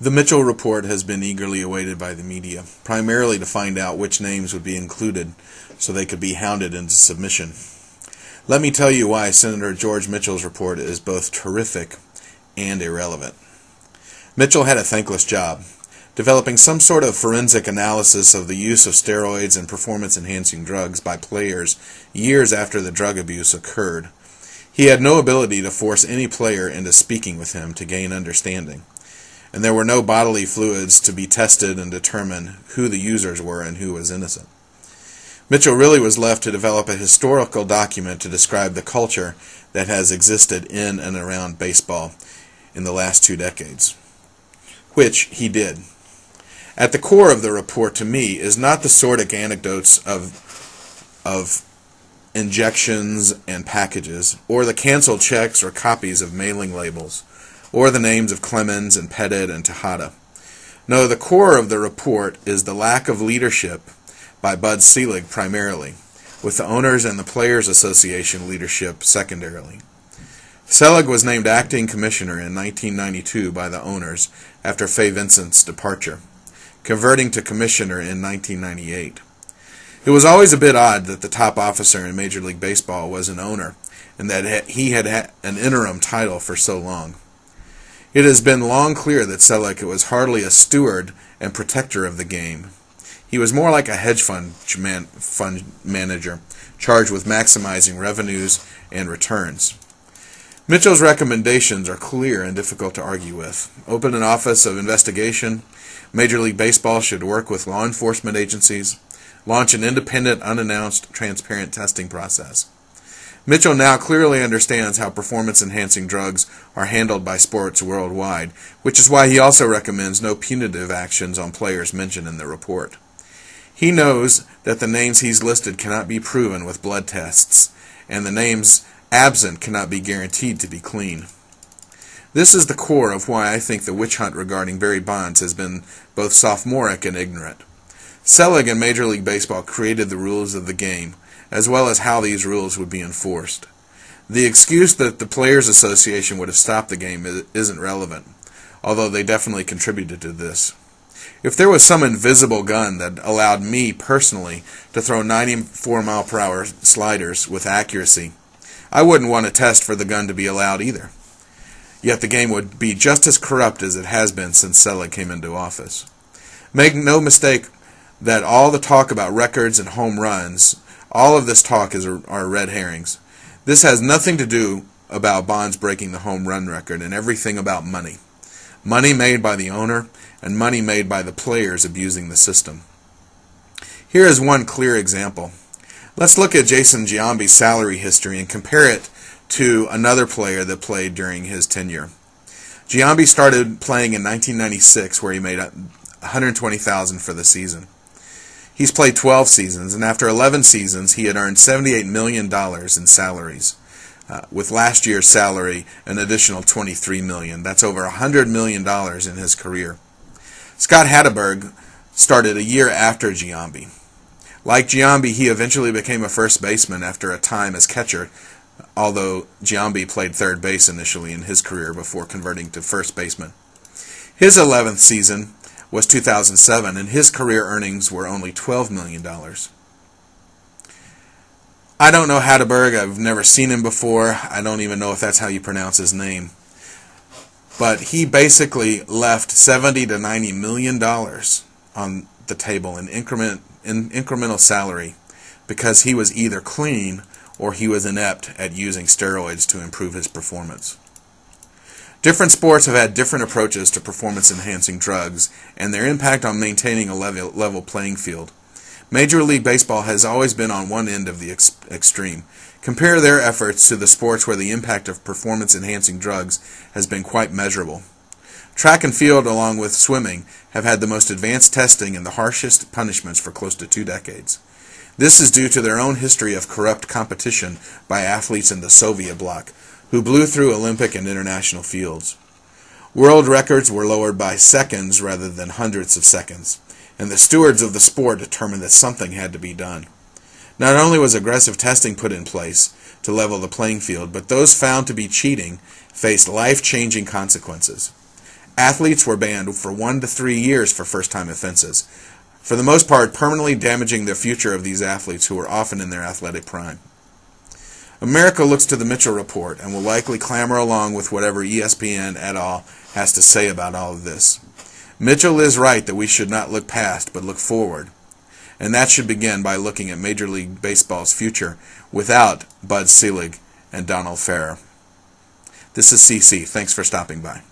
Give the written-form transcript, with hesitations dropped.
The Mitchell report has been eagerly awaited by the media, primarily to find out which names would be included so they could be hounded into submission. Let me tell you why Senator George Mitchell's report is both terrific and irrelevant. Mitchell had a thankless job, developing some sort of forensic analysis of the use of steroids and performance-enhancing drugs by players years after the drug abuse occurred. He had no ability to force any player into speaking with him to gain understanding, and there were no bodily fluids to be tested and determine who the users were and who was innocent. Mitchell really was left to develop a historical document to describe the culture that has existed in and around baseball in the last 2 decades, which he did. At the core of the report, to me, is not the sordid anecdotes of injections and packages, or the canceled checks or copies of mailing labels, or the names of Clemens and Pettit and Tejada. No, the core of the report is the lack of leadership by Bud Selig primarily, with the Owners and the Players Association leadership secondarily. Selig was named acting commissioner in 1992 by the Owners after Fay Vincent's departure, converting to commissioner in 1998. It was always a bit odd that the top officer in Major League Baseball was an owner, and that he had an interim title for so long. It has been long clear that Selig was hardly a steward and protector of the game. He was more like a hedge fund manager, charged with maximizing revenues and returns. Mitchell's recommendations are clear and difficult to argue with. Open an office of investigation. Major League Baseball should work with law enforcement agencies. Launch an independent, unannounced, transparent testing process. Mitchell now clearly understands how performance-enhancing drugs are handled by sports worldwide, which is why he also recommends no punitive actions on players mentioned in the report. He knows that the names he's listed cannot be proven with blood tests, and the names absent cannot be guaranteed to be clean. This is the core of why I think the witch hunt regarding Barry Bonds has been both sophomoric and ignorant. Selig and Major League Baseball created the rules of the game, as well as how these rules would be enforced. The excuse that the Players Association would have stopped the game isn't relevant, although they definitely contributed to this. If there was some invisible gun that allowed me personally to throw 94-mile-per-hour sliders with accuracy, I wouldn't want to test for the gun to be allowed either. Yet the game would be just as corrupt as it has been since Selig came into office. Make no mistake that all the talk about records and home runs, all of this talk are red herrings. This has nothing to do about Bonds breaking the home run record and everything about money. Money made by the owner and money made by the players abusing the system. Here is one clear example. Let's look at Jason Giambi's salary history and compare it to another player that played during his tenure. Giambi started playing in 1996, where he made $120,000 for the season. He's played 12 seasons, and after 11 seasons, he had earned $78 million in salaries, with last year's salary an additional $23 million. That's over $100 million in his career. Scott Hatteberg started a year after Giambi. Like Giambi, he eventually became a first baseman after a time as catcher, although Giambi played third base initially in his career before converting to first baseman. His 11th season was 2007, and his career earnings were only $12 million. I don't know Hatteberg. I've never seen him before. I don't even know if that's how you pronounce his name. But he basically left $70 to $90 million on the table in incremental salary because he was either clean or he was inept at using steroids to improve his performance. Different sports have had different approaches to performance-enhancing drugs and their impact on maintaining a level playing field. Major League Baseball has always been on one end of the extreme. Compare their efforts to the sports where the impact of performance-enhancing drugs has been quite measurable. Track and field, along with swimming, have had the most advanced testing and the harshest punishments for close to 2 decades. This is due to their own history of corrupt competition by athletes in the Soviet bloc, who blew through Olympic and international fields. World records were lowered by seconds rather than hundredths of seconds, and the stewards of the sport determined that something had to be done. Not only was aggressive testing put in place to level the playing field, but those found to be cheating faced life-changing consequences. Athletes were banned for 1 to 3 years for first-time offenses, for the most part permanently damaging the future of these athletes who were often in their athletic prime. America looks to the Mitchell Report and will likely clamor along with whatever ESPN et al. Has to say about all of this. Mitchell is right that we should not look past but look forward, and that should begin by looking at Major League Baseball's future without Bud Selig and Donald Farrer. This is CC. Thanks for stopping by.